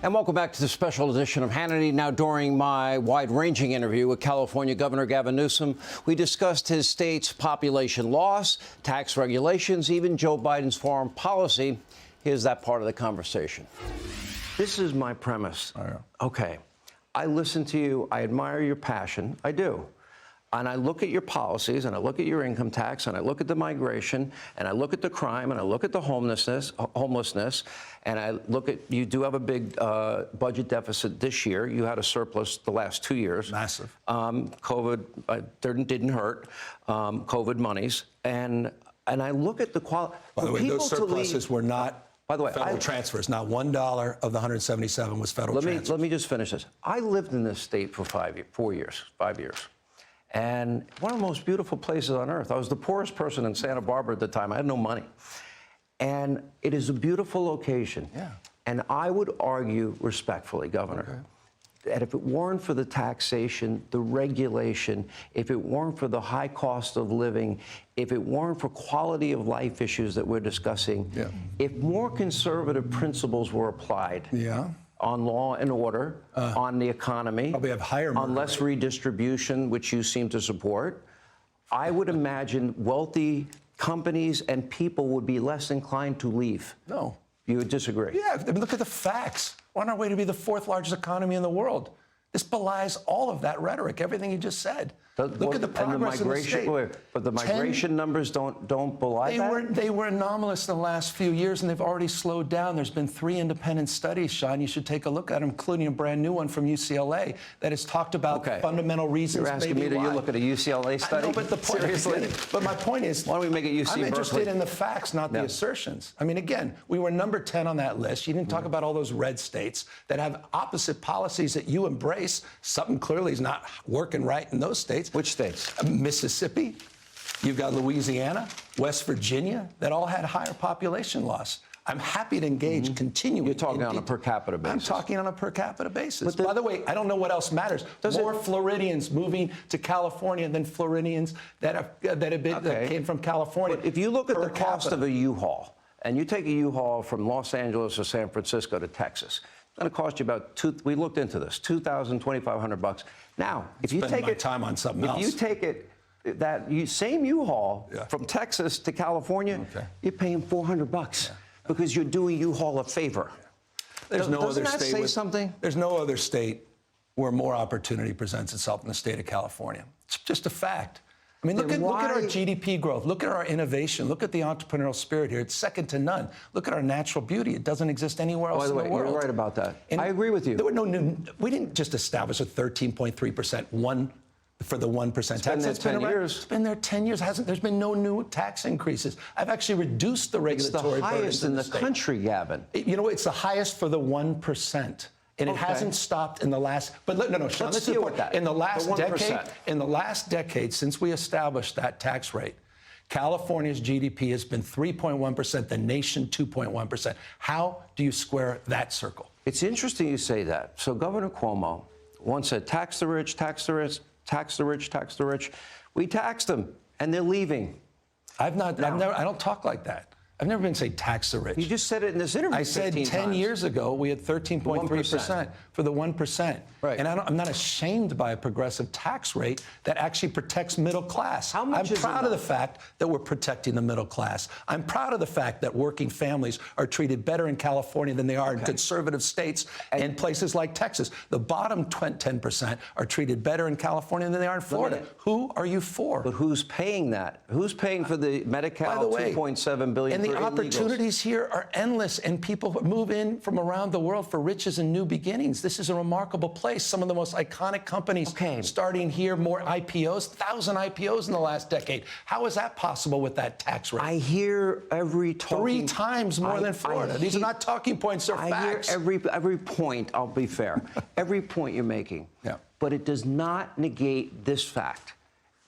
And welcome back to the special edition of Hannity. Now, during my wide-ranging interview with California Governor Gavin Newsom, we discussed his state's population loss, tax regulations, even Joe Biden's foreign policy. Here's that part of the conversation. This is my premise. Oh, yeah. Okay. I listen to you. I admire your passion. I do. And I look at your policies, and I look at your income tax, and I look at the migration, and I look at the crime, and I look at the homelessness, and I look at, you do have a big budget deficit this year. You had a surplus the last 2 years. Massive. COVID didn't hurt, COVID monies. And I look at the quality. By the way, those surpluses were not federal transfers. Not $1 of the 177 was federal transfers. Let me just finish this. I lived in this state for 5 years. And one of the most beautiful places on earth. I was the poorest person in Santa Barbara at the time. I had no money. And it is a beautiful location. Yeah. And I would argue respectfully, Governor, that if it weren't for the taxation, the regulation, if it weren't for the high cost of living, if it weren't for quality of life issues that we're discussing, if more conservative principles were applied, on law and order, on the economy, probably have higher on less redistribution, which you seem to support, I would imagine wealthy companies and people would be less inclined to leave. No. You would disagree? Yeah, I mean, look at the facts. We're on our way to be the fourth largest economy in the world. This belies all of that rhetoric, everything you just said. Look at the progress in the state. But the migration numbers don't belie that? They were anomalous in the last few years, and they've already slowed down. There's been 3 independent studies, Sean. You should take a look at them, including a brand new one from UCLA that has talked about fundamental reasons. You're asking me to look at a UCLA study? No, but the point, seriously? But my point is, why don't we make it UC I'm interested Berkeley? in the facts, not the assertions. I mean, again, we were number 10 on that list. You didn't talk about all those red states that have opposite policies that you embrace. Something clearly is not working right in those states. Which states? Mississippi, you've got Louisiana, West Virginia, that all had higher population loss. I'm happy to engage continuing. You're talking on a per capita basis. I'm talking on a per capita basis. By the way, I don't know what else matters. More Floridians moving to California than Floridians that came from California. But if you look at the cost of a U-Haul, and you take a U-Haul from Los Angeles or San Francisco to Texas, it's going to cost you about we looked into this, $2,000, $2,500. Now, if you take it, time on something else. If you take it, same U-Haul from Texas to California, you're paying $400 because you're doing U-Haul a favor. There's no other state. Say something? There's no other state where more opportunity presents itself in the state of California. It's just a fact. I mean, look at our GDP growth. Look at our innovation. Look at the entrepreneurial spirit here. It's second to none. Look at our natural beauty. It doesn't exist anywhere else in the world. You're right about that. And I agree with you. There were we didn't just establish a 13.3% for the 1% tax. It's been there 10 years. It's been there 10 years. There's been no new tax increases. I've actually reduced the regulatory burden. It's the highest in the country, Gavin. You know, it's the highest for the 1%. And it hasn't stopped in the last. But no, Sean. Let's deal with that. In the last decade, since we established that tax rate, California's GDP has been 3.1%, the nation 2.1%. How do you square that circle? It's interesting you say that. So Governor Cuomo once said, tax the rich, tax the rich, tax the rich, tax the rich. We taxed them, and they're leaving. I don't talk like that. I've never been saying tax the rich. You just said it in this interview. I said 10 years ago we had 13.3% for the 1%. Right. And I'm not ashamed by a progressive tax rate that actually protects middle class. How much I'm proud of the fact that we're protecting the middle class. I'm proud of the fact that working families are treated better in California than they are in conservative states and places like Texas. The bottom 10% are treated better in California than they are in Florida. Who are you for? But who's paying that? Who's paying for the Medi-Cal $2.7 billion? And the opportunities here are endless, and people move in from around the world for riches and new beginnings. This is a remarkable place. Some of the most iconic companies starting here, more IPOs, 1,000 IPOs in the last decade. How is that possible with that tax rate? I hear every talking... 3 times more than Florida. These are not talking points, they're facts. I hear every point, I'll be fair, every point you're making. Yeah. But it does not negate this fact.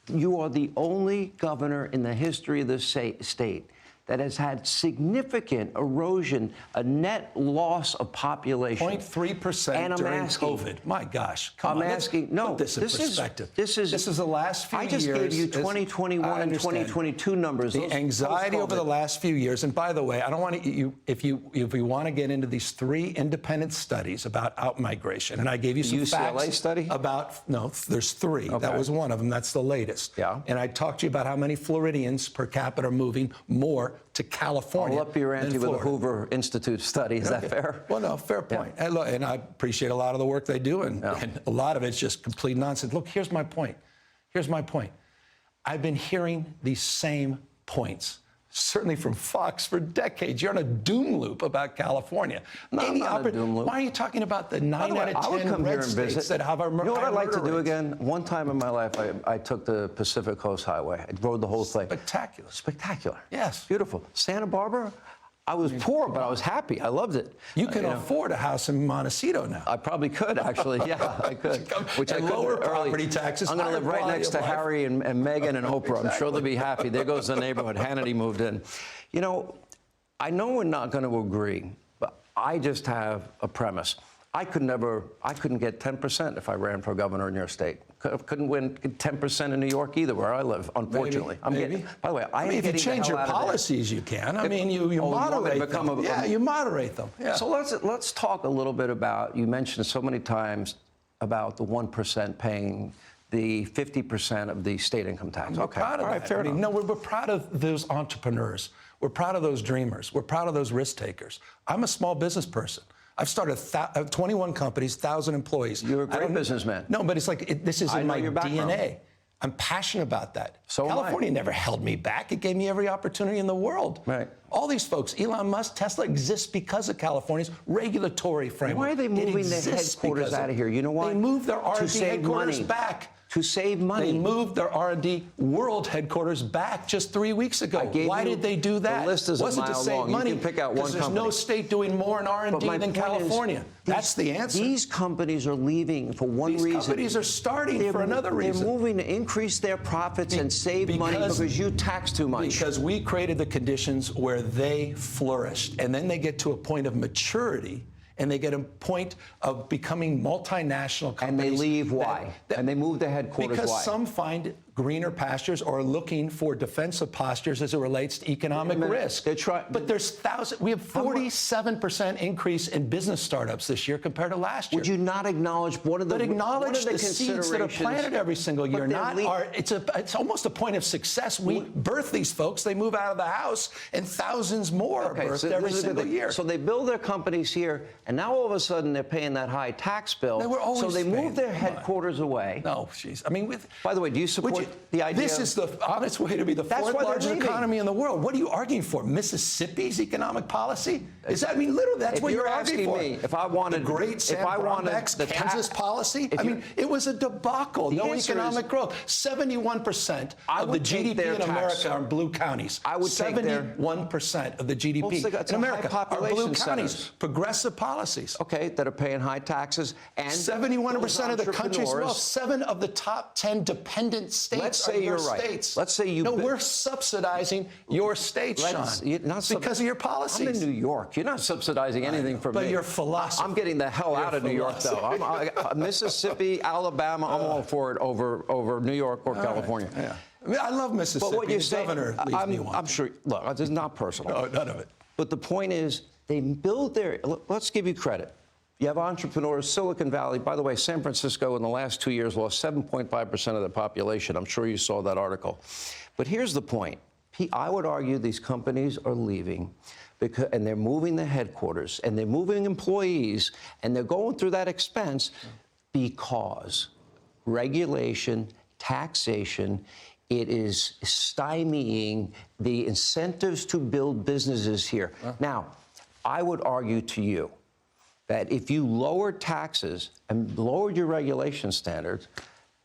You are the only governor in the history of this state that has had significant erosion, a net loss of population. 0.3% during COVID. My gosh, come on. I'm asking, no, put this in perspective. This is the last few years. I just gave you 2021 and 2022 numbers. The anxiety over the last few years, and by the way, I don't want to, if you want to get into these 3 independent studies about outmigration, and I gave you some UCLA facts study? about, no, there's 3. Okay. That was one of them. That's the latest. Yeah. And I talked to you about how many Floridians per capita are moving more to California. I'll up your ante with the Hoover Institute study. Is that fair? Well, no, fair point. Yeah. And, look, and I appreciate a lot of the work they do, and a lot of it's just complete nonsense. Look, here's my point. Here's my point. I've been hearing these same points, certainly from Fox, for decades. You're on a doom loop about California. No, I'm not a doom loop. Why are you talking about the 9 out of 10 red states that have our You know what I'd like to do rates? again? One time in my life, I took the Pacific Coast Highway. I rode the whole thing. Spectacular. Spectacular. Yes. Beautiful. Santa Barbara, I was poor, but I was happy. I loved it. You can afford a house in Montecito now. I probably could, actually. Yeah, I could. Which I And couldn't lower early. property taxes. I'm going to higher live right quality next to of life. Harry and Meghan and Oprah. I'm sure they'll be happy. There goes the neighborhood. Hannity moved in. You know, I know we're not going to agree, but I just have a premise. I couldn't get 10% if I ran for governor in your state. Couldn't win 10% in New York either, where I live, unfortunately. Maybe. By the way, I mean, if you change your policies, you can. I mean, you moderate them. You moderate them. Yeah. So let's talk a little bit about, you mentioned so many times about the 1% paying the 50% of the state income tax. We're proud of that. Fair enough. No, we're proud of those entrepreneurs. We're proud of those dreamers. We're proud of those risk takers. I'm a small business person. I've started 21 companies, 1,000 employees. You're a great businessman. No, but it's like this is in my DNA. I'm passionate about that. So California never held me back. It gave me every opportunity in the world. Right. All these folks, Elon Musk, Tesla, exists because of California's regulatory framework. Why are they moving their headquarters out of here? You know why? They moved their R&D save headquarters money. back. To save money. They moved their R&D world headquarters back just 3 weeks ago. Why did they do that? The list is wasn't a mile to save long. money. You can pick out one there's company. no state doing more in R&D than California. That's the answer. These companies are leaving for one reason. These companies are starting for another reason. They're moving to increase their profits and save money because you tax too much. Because we created the conditions where they flourished. And then they get to a point of maturity, and they get a point of becoming multinational companies. And they leave why? And they move their headquarters because why? some find greener pastures or are looking for defensive postures as it relates to economic risk. But there's thousands. We have 47% increase in business startups this year compared to last year. Would you not acknowledge one of the acknowledge the seeds that are planted every single year? It's almost a point of success. We birth these folks. They move out of the house, and thousands more are birthed every single year. So they build their companies here, and now all of a sudden they're paying that high tax bill. They were always so they paying. move their headquarters away. No, jeez. I mean, by the way, do you support the idea? This is the honest way to be the fourth largest economy in the world. What are you arguing for? Mississippi's economic policy? Is that, I mean, literally, that's what you're arguing for. Me, if I wanted the great Sam Brownback's Kansas policy, I mean, it was a debacle. No economic growth. 71% of the GDP in America are blue counties. I would 71% of the GDP in America are blue counties. Progressive policies. Okay, that are paying high taxes. And 71% of the country's wealth. 7 of the top 10 dependent states. Let's say you're right. Let's say you. No, we're subsidizing your states, Sean, because of your policies. I'm in New York. You're not subsidizing anything for me. But your philosophy. I'm getting the hell out of New York, though. Mississippi, Alabama, I'm all for it over New York or California. Right. Yeah. I mean, I love Mississippi. But what you say, governor leaves me wanting. I'm sure. Look, this is not personal. No, none of it. But the point is, they build their. Let's give you credit. You have entrepreneurs, Silicon Valley. By the way, San Francisco in the last 2 years lost 7.5% of the population. I'm sure you saw that article. But here's the point. I would argue these companies are leaving and they're moving their headquarters and they're moving employees and they're going through that expense because regulation, taxation, it is stymieing the incentives to build businesses here. Now, I would argue to you that if you lowered taxes and lowered your regulation standards,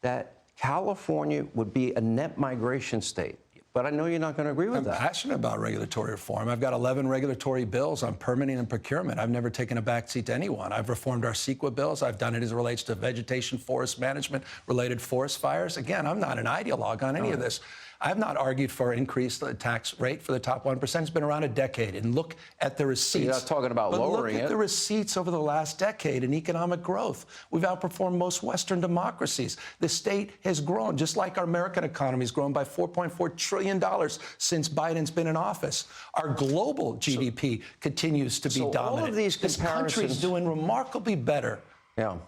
that California would be a net migration state. But I know you're not going to agree with that. I'm passionate about regulatory reform. I've got 11 regulatory bills on permitting and procurement. I've never taken a backseat to anyone. I've reformed our CEQA bills. I've done it as it relates to vegetation, forest management, related forest fires. Again, I'm not an ideologue on any of this. I have not argued for increased tax rate for the top 1%. It's been around a decade. And look at the receipts. You're not talking about lowering it. Look at the receipts over the last decade in economic growth. We've outperformed most Western democracies. The state has grown, just like our American economy has grown by $4.4 trillion since Biden's been in office. Our global GDP continues to be dominant. All of these this country's doing remarkably better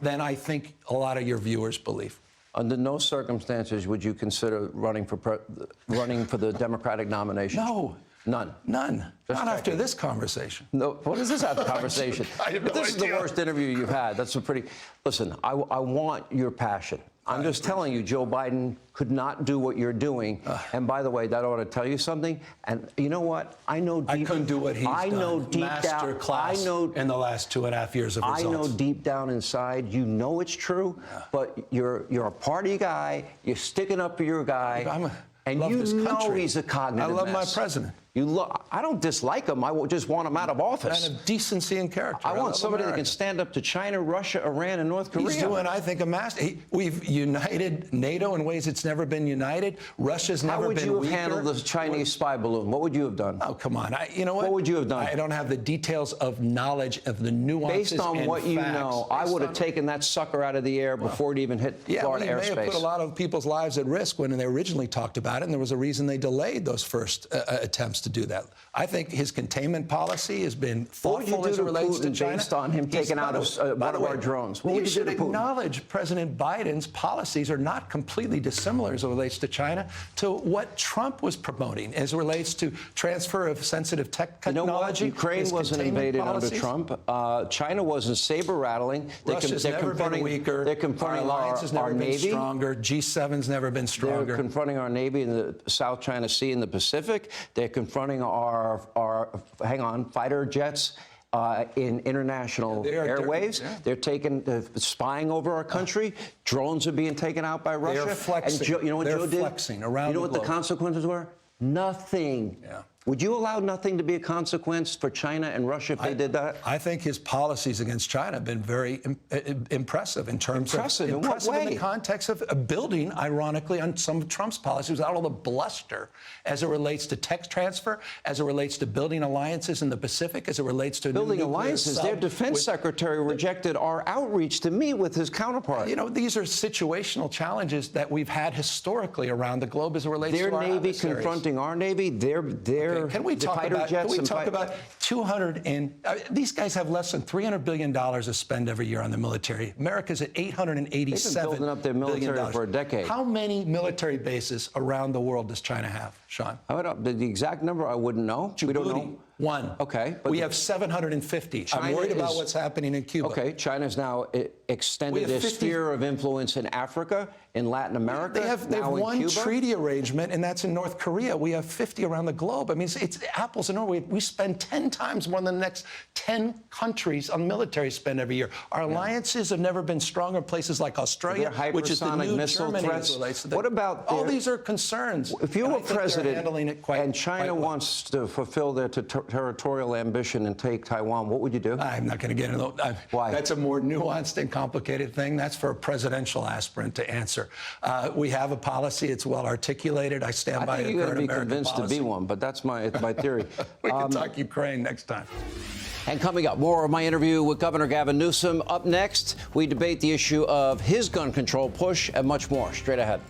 than I think a lot of your viewers believe. Under no circumstances would you consider running for the Democratic nomination? No. None. None. Not after this conversation. No. What is this conversation? This is the worst interview you've had. That's a pretty. Listen, I want your passion. I'm just telling you, Joe Biden could not do what you're doing. And by the way, that ought to tell you something. And you know what? I know deep. I couldn't do what he's done. I know deep Master down. class I know in the last 2.5 years of results. I know deep down inside, you know it's true, but you're a party guy. You're sticking up for your guy. And you know he's a cognitive I love mess. my president. I don't dislike him. I just want him out of office. And of decency and character. I want somebody that can stand up to China, Russia, Iran, and North Korea. He's doing, I think, a master. We've united NATO in ways it's never been united. Russia's never been weaker. How would you have handled the Chinese spy balloon? What would you have done? Oh, come on. You know what? What would you have done? I don't have the details of knowledge of the nuances. Based on what you know, I would have taken that sucker out of the air before it even hit Florida airspace. May have put a lot of people's lives at risk when they originally talked about it, and there was a reason they delayed those first attempts to do that. I think his containment policy has been thoughtful as it relates to China. Based on him taking out one of our drones? What would you should acknowledge President Biden's policies are not completely dissimilar as it relates to China to what Trump was promoting as it relates to transfer of sensitive technology. You know what? Ukraine wasn't invaded under Trump. China wasn't saber-rattling. Russia's never been weaker. They're confronting our alliance has never been stronger. G7's never been stronger. They're confronting our Navy in the South China Sea and the Pacific. They're confronting our fighter jets in international airwaves. They're spying over our country. Drones are being taken out by Russia. They're flexing. And you know what Joe did? Flexing around you know the what globe. The consequences were? Nothing. Would you allow nothing to be a consequence for China and Russia if they did that? I think his policies against China have been very impressive in terms of in what way? In the context of building, ironically, on some of Trump's policies without all the bluster as it relates to tech transfer, as it relates to building alliances in the Pacific, as it relates to building alliances. Their defense secretary rejected our outreach to meet with his counterpart. You know, these are situational challenges that we've had historically around the globe as it relates to our Navy adversaries. Confronting our Navy. Can we talk about 200 and these guys have less than $300 billion to spend every year on the military. America's at $887 They've been building up their military for a decade. How many military bases around the world does China have, Sean? The exact number I wouldn't know. Djibouti, we don't know. One. Okay. We have 750. I'm worried about what's happening in Cuba. Okay. China's now extended their sphere of influence in Africa, in Latin America. They have one treaty arrangement, and that's in North Korea. We have 50 around the globe. I mean, it's apples and oranges. We spend 10 times more than the next 10 countries on military spend every year. Our alliances have never been stronger. Places like Australia, which is the new missile Germany threats. Relates to what about all these are concerns? If you were president and China well. wants to fulfill their territorial ambition and take Taiwan, what would you do? I'm not going to get into that. Why? That's a more nuanced and complicated thing. That's for a presidential aspirant to answer. We have a policy. It's well articulated. I stand by it. I think you're going to be convinced to be one, but that's my theory. We can talk Ukraine next time. And coming up, more of my interview with Governor Gavin Newsom. Up next, we debate the issue of his gun control push and much more. Straight ahead.